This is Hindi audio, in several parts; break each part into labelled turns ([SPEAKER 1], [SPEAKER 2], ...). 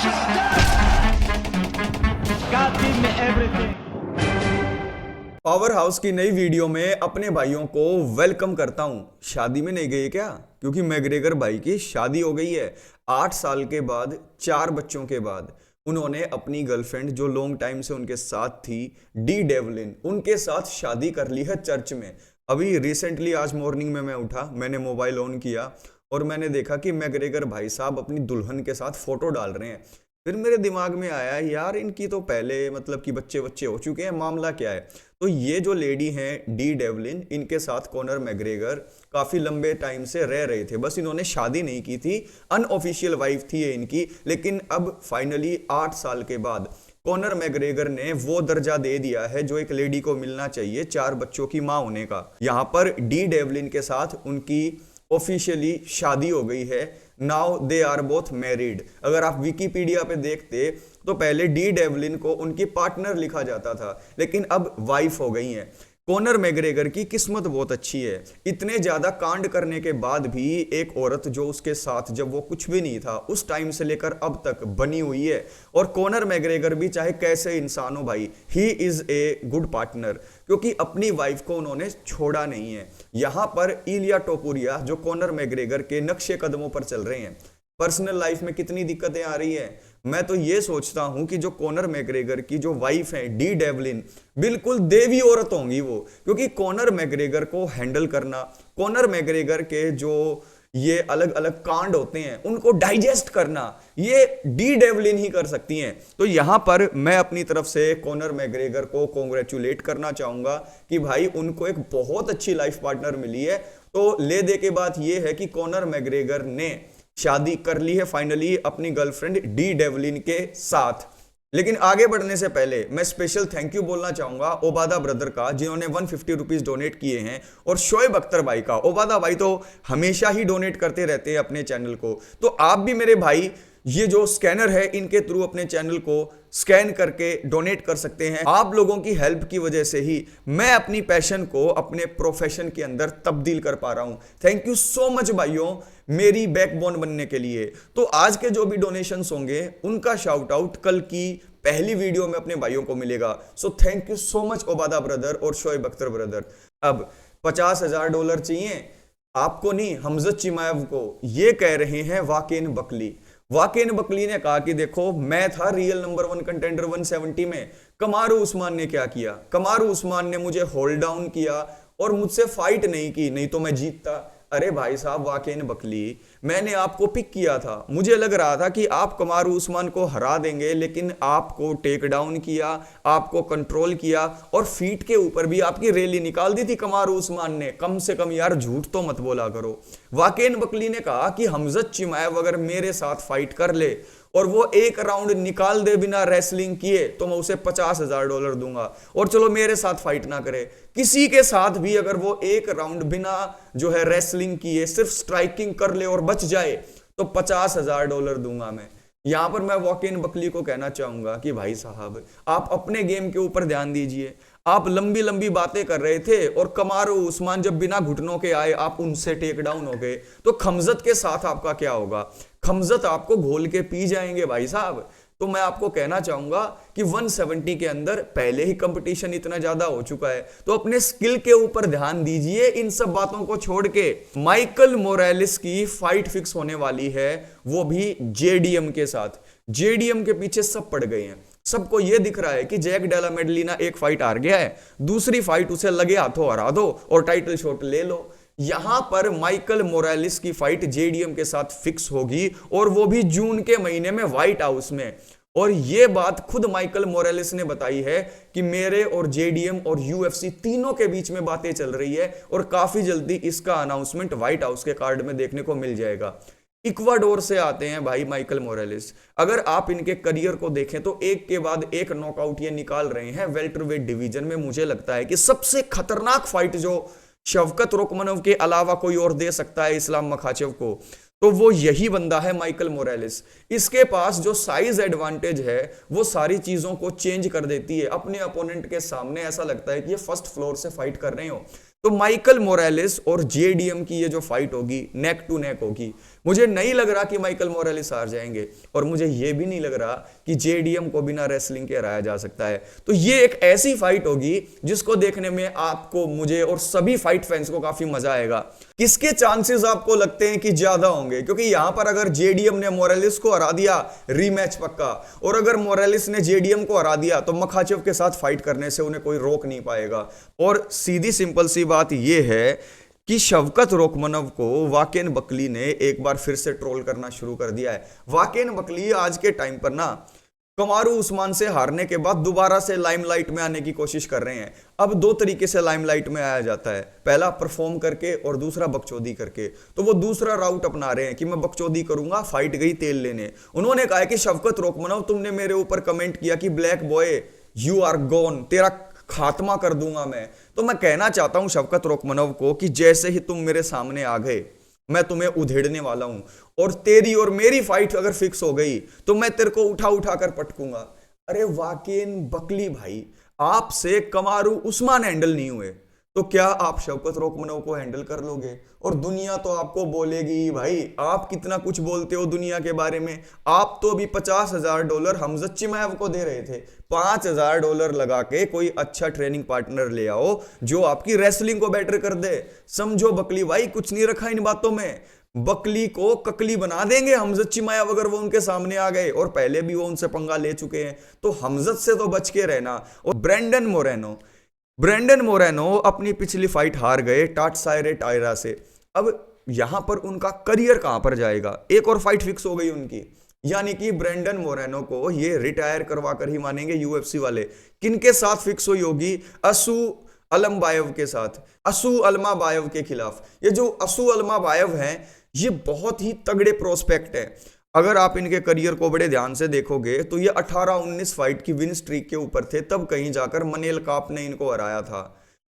[SPEAKER 1] God give me everything.
[SPEAKER 2] Power house की नई वीडियो में अपने भाइयों को वेलकम करता हूं। शादी में नहीं गए क्या? क्योंकि मैग्रेगर भाई की शादी हो गई है। 8 साल के बाद, 4 बच्चों के बाद उन्होंने अपनी गर्लफ्रेंड जो लॉन्ग टाइम से उनके साथ थी, डी डेवलिन, उनके साथ शादी कर ली है चर्च में। अभी रिसेंटली आज मॉर्निंग में मैं उठा, मैंने मोबाइल ऑन किया और मैंने देखा कि मैग्रेगर भाई साहब अपनी दुल्हन के साथ फोटो डाल रहे हैं। फिर मेरे दिमाग में आया, यार इनकी तो पहले मतलब कि बच्चे बच्चे हो चुके हैं, मामला क्या है? तो ये जो लेडी हैं डी डेवलिन, इनके साथ कॉनर मैग्रेगर काफी लंबे टाइम से रह रहे थे, बस इन्होंने शादी नहीं की थी, अनऑफिशियल वाइफ थी ये इनकी। लेकिन अब फाइनली 8 साल के बाद कॉनर मैग्रेगर ने वो दर्जा दे दिया है जो एक लेडी को मिलना चाहिए 4 बच्चों की मां होने का। यहाँ पर डी डेवलिन के साथ उनकी ऑफिशियली शादी हो गई है। Now they are both married. अगर आप विकीपीडिया पे देखते तो पहले डी डेवलिन को उनकी पार्टनर लिखा जाता था, लेकिन अब वाइफ हो गई हैं। कॉनर मैग्रेगर की किस्मत बहुत अच्छी है, इतने ज्यादा कांड करने के बाद भी एक औरत जो उसके साथ जब वो कुछ भी नहीं था उस टाइम से लेकर अब तक बनी हुई है। और कॉनर मैग्रेगर भी चाहे कैसे इंसान हो भाई, he is a good partner, क्योंकि अपनी वाइफ को उन्होंने छोड़ा नहीं है। यहां पर इलिया टोपुरिया जो कॉनर मैग्रेगर के नक्शे कदमों पर चल रहे हैं, पर्सनल लाइफ में कितनी दिक्कतें आ रही है। मैं तो ये सोचता हूं कि जो कॉनर मैग्रेगर की जो वाइफ है डी डेवलिन, बिल्कुल देवी औरत होंगी वो, क्योंकि कॉनर मैग्रेगर को हैंडल करना, कॉनर मैग्रेगर के जो ये अलग अलग कांड होते हैं उनको डाइजेस्ट करना, ये डी डेवलिन ही कर सकती हैं। तो यहां पर मैं अपनी तरफ से कॉनर मैग्रेगर को कॉन्ग्रेचुलेट करना चाहूंगा कि भाई उनको एक बहुत अच्छी लाइफ पार्टनर मिली है। तो ले दे के बात यह है कि कॉनर मैग्रेगर ने शादी कर ली है फाइनली अपनी गर्लफ्रेंड डी डेवलिन के साथ। लेकिन आगे बढ़ने से पहले मैं स्पेशल थैंक यू बोलना चाहूंगा ओबादा ब्रदर का, जिन्होंने 150 रुपीज डोनेट किए हैं, और शोएब अख्तर भाई का। ओबादा भाई तो हमेशा ही डोनेट करते रहते हैं अपने चैनल को, तो आप भी मेरे भाई ये जो स्कैनर है इनके थ्रू अपने चैनल को स्कैन करके डोनेट कर सकते हैं। आप लोगों की हेल्प की वजह से ही मैं अपनी पैशन को अपने प्रोफेशन के अंदर तब्दील कर पा रहा हूं। थैंक यू सो मच भाइयों, मेरी बैकबोन बनने के लिए। तो आज के जो भी डोनेशंस होंगे उनका शाउट आउट कल की पहली वीडियो में अपने भाइयों को मिलेगा। So thank you so much Obada brother और शोएब अख्तर ब्रदर। अब $50,000 चाहिए आपको नहीं, हमजद चिमायव को। ये कह रहे हैं वाकिन बकली। वाकिन बकली ने कहा कि देखो मैं था रियल नंबर 1 कंटेंडर 170 में, कमारू उस्मान ने क्या किया? कमारू उस्मान ने मुझे होल्ड डाउन किया और मुझसे फाइट नहीं की, नहीं तो मैं जीतता। अरे भाई साहब वाकिन बकली, मैंने आपको पिक किया था, मुझे लग रहा था कि आप कमारू उस्मान को हरा देंगे, लेकिन आपको टेक डाउन किया, आपको कंट्रोल किया और फीट के ऊपर भी आपकी रैली निकाल दी थी कमारू उस्मान ने। कम से कम यार झूठ तो मत बोला करो। वाकिन बकली ने कहा कि हमजद चिमायव अगर मेरे साथ फाइट कर ले और वो एक राउंड निकाल दे बिना रेसलिंग किए तो मैं उसे $50,000 दूंगा। और चलो मेरे साथ फाइट ना करे, किसी के साथ भी अगर वो एक राउंड बिना जो है रेसलिंग किए सिर्फ स्ट्राइकिंग कर ले और बच जाए तो $50,000 दूंगा मैं। यहां पर मैं वाकिन बकली को कहना चाहूंगा कि भाई साहब आप अपने गेम के ऊपर ध्यान दीजिए। आप लंबी लंबी बातें कर रहे थे और कमारू उस्मान जब बिना घुटनों के आए आप उनसे टेक डाउन हो गए, तो खमजत के साथ आपका क्या होगा? खमजत आपको घोल के पी जाएंगे भाई साहब। तो मैं आपको कहना चाहूंगा कि 170 के अंदर पहले ही कंपटीशन इतना ज्यादा हो चुका है, तो अपने स्किल के ऊपर ध्यान दीजिए, इन सब बातों को छोड़ के। माइकल मोरालेस की फाइट फिक्स होने वाली है, वो भी जेडीएम के साथ। जेडीएम के पीछे सब पड़ गए हैं, सबको यह दिख रहा है कि जैक डेला मेडलिना एक फाइट हार गया है, दूसरी फाइट उसे लगे हाथों हरा दो और टाइटल शॉट ले लो। यहां पर माइकल मोरालेस की फाइट जेडीएम के साथ फिक्स होगी, और वो भी जून के महीने में व्हाइट हाउस में। और यह बात खुद माइकल मोरालेस ने बताई है कि मेरे और जेडीएम और यूएफसी तीनों के बीच में बातें चल रही है, और काफी जल्दी इसका अनाउंसमेंट व्हाइट हाउस के कार्ड में देखने को मिल जाएगा। इक्वाडोर से आते हैं भाई माइकल मोरालेस। अगर आप इनके करियर को देखें तो एक के बाद एक नॉकआउट ये निकाल रहे हैं वेल्टरवेट डिवीजन में। मुझे लगता है कि सबसे खतरनाक फाइट जो शवकत रोकमनोव के अलावा कोई और दे सकता है इस्लाम मखाचेव को, तो वो यही बंदा है माइकल मोरालेस। इसके पास जो साइज एडवांटेज है वो सारी चीजों को चेंज कर देती है। अपने अपोनेंट के सामने ऐसा लगता है कि ये फर्स्ट फ्लोर से फाइट कर रहे हो। तो माइकल मोरालेस और जेडीएम की ये जो फाइट होगी नेक टू नेक होगी। मुझे नहीं लग रहा कि माइकल मोरेलिस हार जाएंगे, और मुझे यह भी नहीं लग रहा कि जेडीएम को बिना रेसलिंग के हराया जा सकता है। तो ये एक ऐसी फाइट होगी जिसको देखने में आपको, मुझे और सभी फाइट फैंस को काफी मजा आएगा। किसके चांसेस आपको लगते हैं कि ज्यादा होंगे? क्योंकि यहां पर अगर जेडीएम ने मोरेलिस को हरा दिया, रीमैच पक्का, और अगर मोरेलिस ने जेडीएम को हरा दिया तो मखाचेव के साथ फाइट करने से उन्हें कोई रोक नहीं पाएगा। और सीधी सिंपल सी बात यह है कि शवकत रोकमनव को वाकेन बकली ने एक बार फिर से ट्रोल करना शुरू कर दिया है। वाकेन बकली आज के टाइम पर ना कमारू उस्मान से हारने के बाद दोबारा से लाइमलाइट में आने की कोशिश कर रहे हैं। अब दो तरीके से लाइमलाइट में आया जाता है, पहला परफॉर्म करके और दूसरा बकचोदी करके। तो वो दूसरा राउट अपना रहे हैं कि मैं बकचोदी करूंगा, फाइट गई तेल लेने। उन्होंने कहा कि शवकत रोकमनव, तुमने मेरे ऊपर कमेंट किया कि black boy you are gone, तेरा खात्मा कर दूंगा मैं। तो मैं कहना चाहता हूं शवकत रोकमनव को कि जैसे ही तुम मेरे सामने आ गए, मैं तुम्हें उधेड़ने वाला हूं, और तेरी और मेरी फाइट अगर फिक्स हो गई तो मैं तेरे को उठा उठा कर पटकूंगा। अरे वाकेन बकली भाई, आपसे कमारू उस्मान हैंडल नहीं हुए तो क्या आप शवकत रोकमनव को हैंडल कर लोगे? और दुनिया तो आपको बोलेगी, भाई आप कितना कुछ बोलते हो दुनिया के बारे में। आप तो अभी $50,000 हमजत चिमाएव को दे रहे थे। $5,000 लगा के कोई अच्छा ट्रेनिंग पार्टनर ले आओ जो आपकी रेसलिंग को बेटर कर दे। समझो बकली भाई, कुछ नहीं रखा इन बातों में। बकली को ककली बना देंगे हमजत चिमाएव अगर वो उनके सामने आ गए, और पहले भी वो उनसे पंगा ले चुके हैं। तो हमजत से तो बच के रहना। और ब्रेंडन मोरेनो अपनी पिछली फाइट हार गए टाटसायरे टायरा से। अब यहां पर उनका करियर कहां पर जाएगा? एक और फाइट फिक्स हो गई उनकी, यानी कि ब्रेंडन मोरेनो को ये रिटायर करवा कर ही मानेंगे यूएफसी वाले। किनके साथ फिक्स हुई होगी? असू अलमबायव के साथ, असू अलमाबायव के खिलाफ। ये जो असू अलमाबायव हैं, ये बहुत ही तगड़े प्रोस्पेक्ट है। अगर आप इनके करियर को बड़े ध्यान से देखोगे तो ये 18-19 फाइट की विन स्ट्रीक के ऊपर थे, तब कहीं जाकर मनेल काप ने इनको हराया था।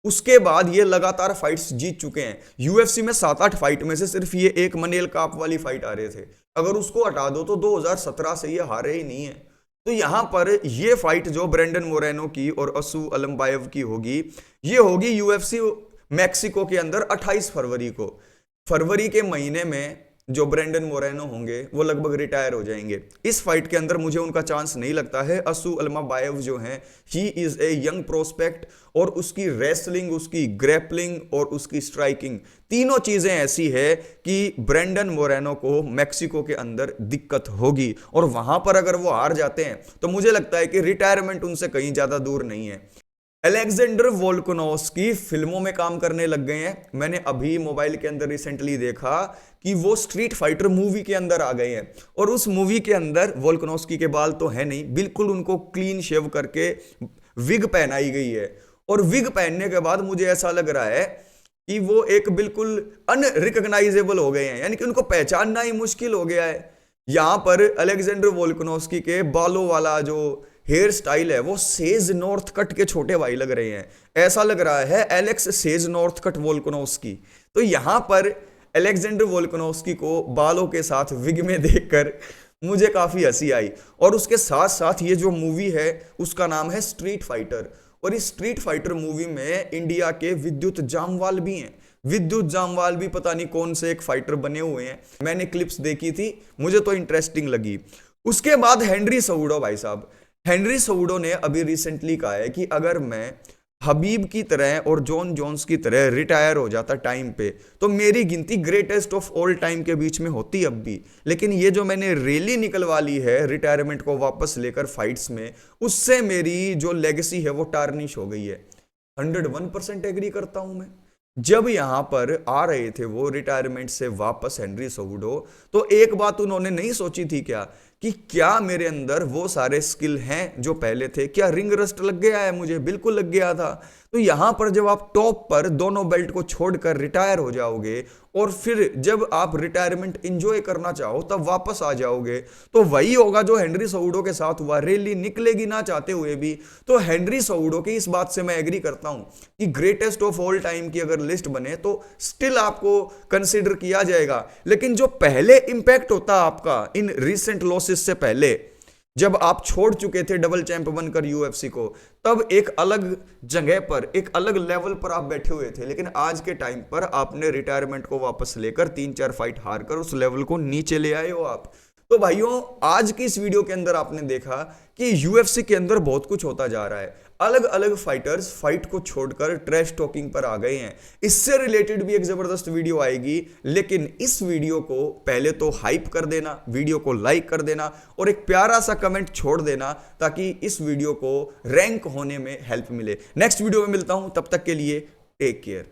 [SPEAKER 2] उसके बाद ये लगातार फाइट्स जीत चुके हैं। यूएफसी में 7-8 फाइट में से सिर्फ ये एक मनेल काप वाली फाइट आ रहे थे। अगर उसको हटा दो तो 2017 से ये हारे ही नहीं है। तो यहां पर ये फाइट जो ब्रेंडन मोरेनो की और असू अलमबायव की होगी, ये होगी यूएफसी मैक्सिको के अंदर 28 फरवरी को। फरवरी के महीने में जो ब्रेंडन मोरेनो होंगे वो लगभग रिटायर हो जाएंगे। इस फाइट के अंदर मुझे उनका चांस नहीं लगता है। असू अलमाबायव जो हैं, he is a young prospect, और उसकी रेसलिंग, उसकी ग्रैपलिंग और उसकी स्ट्राइकिंग, तीनों चीजें ऐसी है कि ब्रेंडन मोरेनो को मैक्सिको के अंदर दिक्कत होगी। और वहां पर अगर वो हार जाते हैं तो मुझे लगता है कि रिटायरमेंट उनसे कहीं ज्यादा दूर नहीं है। अलेक्जेंडर वोल्कानोव्स्की फिल्मों में काम करने लग गए हैं। मैंने अभी मोबाइल के अंदर रिसेंटली देखा कि वो स्ट्रीट फाइटर मूवी के अंदर आ गए हैं, और उस मूवी के अंदर वोल्कानोव्स्की के बाल तो है नहीं, बिल्कुल उनको क्लीन शेव करके विग पहनाई गई है। और विग पहनने के बाद मुझे ऐसा लग रहा है कि वो एक बिल्कुल अनरिकग्नाइजेबल हो गए हैं, यानी कि उनको पहचानना ही मुश्किल हो गया है। यहां पर अलेक्जेंडर वोल्कानोव्स्की के बालों वाला जो हेयर स्टाइल है वो सेज नॉर्थ कट के छोटे भाई लग रहे हैं। ऐसा लग रहा है Alex says north cut Volkanovski. तो यहां पर अलेक्जेंडर वोल्कानोव्स्की को बालों के साथ विग में देखकर मुझे काफी हंसी आई। और उसके साथ साथ ये जो मूवी है उसका नाम है स्ट्रीट फाइटर, और इस स्ट्रीट फाइटर मूवी में इंडिया के विद्युत जामवाल भी हैं। विद्युत जामवाल भी पता नहीं कौन से एक फाइटर बने हुए हैं। मैंने क्लिप्स देखी थी, मुझे तो इंटरेस्टिंग लगी। उसके बाद हेनरी सऊडो, भाई साहब हेनरी सऊडो ने अभी रिसेंटली कहा है कि अगर मैं हबीब की तरह और जॉन जोन्स की तरह रिटायर हो जाता टाइम पे तो मेरी गिनती ग्रेटेस्ट ऑफ ऑल टाइम के बीच में होती अब भी। लेकिन ये जो मैंने रैली निकलवा ली है रिटायरमेंट को वापस लेकर फाइट्स में, उससे मेरी जो लेगेसी है वो टार्निश हो गई है। 101% एग्री करता हूं मैं। जब यहां पर आ रहे थे वो रिटायरमेंट से वापस हेनरी सऊडो, तो एक बात उन्होंने नहीं सोची थी क्या मेरे अंदर वो सारे स्किल हैं जो पहले थे? क्या रिंग रस्ट लग गया है मुझे? बिल्कुल लग गया था। तो यहां पर जब आप टॉप पर दोनों बेल्ट को छोड़कर रिटायर हो जाओगे और फिर जब आप रिटायरमेंट एंजॉय करना चाहो तब वापस आ जाओगे, तो वही होगा जो हेनरी सऊडो के साथ हुआ। रैली निकलेगी ना चाहते हुए भी। तो हेनरी सऊडो की इस बात से मैं एग्री करता हूं कि ग्रेटेस्ट ऑफ ऑल टाइम की अगर लिस्ट बने तो स्टिल आपको कंसिडर किया जाएगा। लेकिन जो पहले इंपैक्ट होता आपका इन रिसेंट लॉसेस से पहले, जब आप छोड़ चुके थे डबल चैंप बनकर यूएफसी को, तब एक अलग जगह पर, एक अलग लेवल पर आप बैठे हुए थे। लेकिन आज के टाइम पर आपने रिटायरमेंट को वापस लेकर 3-4 फाइट हार कर उस लेवल को नीचे ले आए हो आप। तो भाइयों, आज की इस वीडियो के अंदर आपने देखा कि यूएफसी के अंदर बहुत कुछ होता जा रहा है। अलग अलग फाइटर्स फाइट को छोड़कर ट्रैश टॉकिंग पर आ गए हैं। इससे रिलेटेड भी एक जबरदस्त वीडियो आएगी, लेकिन इस वीडियो को पहले तो हाइप कर देना, वीडियो को लाइक कर देना और एक प्यारा सा कमेंट छोड़ देना, ताकि इस वीडियो को रैंक होने में हेल्प मिले। नेक्स्ट वीडियो में मिलता हूं, तब तक के लिए टेक केयर।